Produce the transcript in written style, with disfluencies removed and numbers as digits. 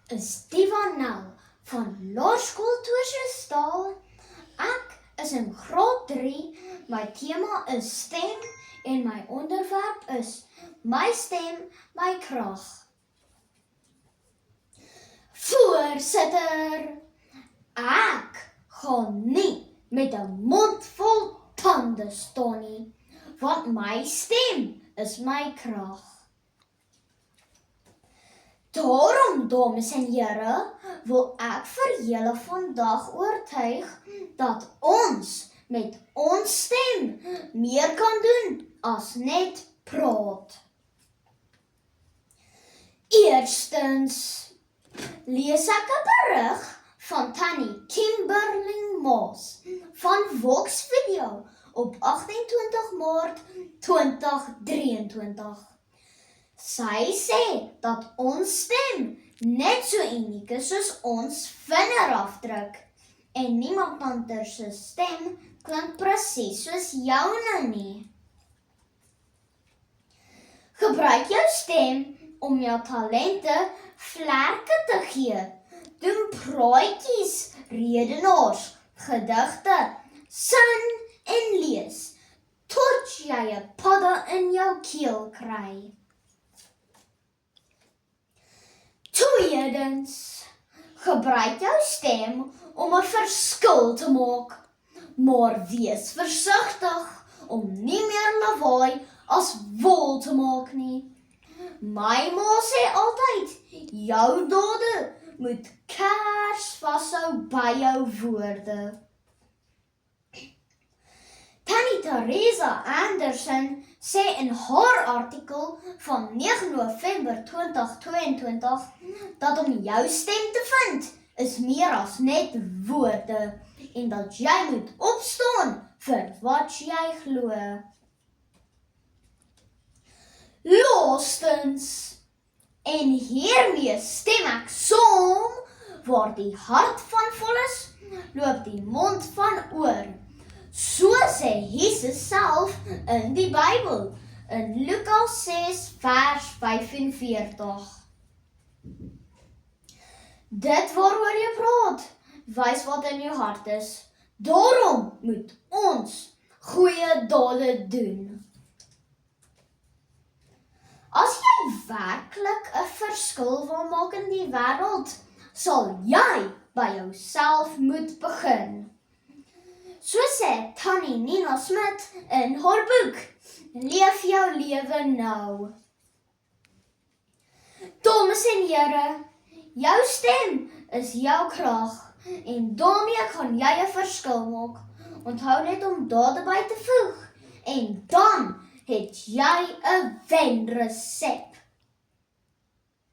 is Diva Nel van Laerskool Toortjesdal. Ek is in graad 3, my tema is stem en my onderwerp is my stem, my krag. Voorsitter, ek gaan nie met 'n mond vol tande staan nie, want my stem is my krag. Daarom, dames en here, wil ek vir julle vandag oortuig dat ons met ons stem meer kan doen as net praat. Eerstens, lees ek 'n berig van Tannie Kimberly Moss van Volksvideo op 28 Maart 2023. Sy sê dat ons stem net so uniek is soos ons vingerafdruk en niemand anders se stem klink presies soos joune nie. Gebruik jou stem om jou talente vlerke te gee. Doen praatjies, redenaars, gedigte, sing en lees tot jy 'n padda in jou keel kry. Tweedens, gebruik jou stem om 'n verskil te maak, maar wees versigtig om nie meer lawaai as wol te maak nie. My ma sê altyd, jou dade moet kers vashou by jou woorde. Tannie Teresa Anderson sê in haar artikel van 9 November 2022 dat om jou stem te vind is meer as net woorde en dat jy moet opstaan vir wat jy glo. Laastens, en hiermee stem ek saam, waar die hart van vol is, loop die mond van oor. So sê Jesus self in die Bybel, in Lukas 6 vers 45. Dit waaroor jy praat, wys wat in jou hart is. Daarom moet ons goeie dade doen. As jy werklik 'n verskil wil maak in die wêreld, sal jy by jouself moet begin. So sê Tannie Nina Smit in haar boek, Leef jou lewe nou. Dames en here, jou stem is jou krag en daarmee kan jy 'n verskil maak. Onthou net om dade by te voeg en dan het jy 'n wenresep.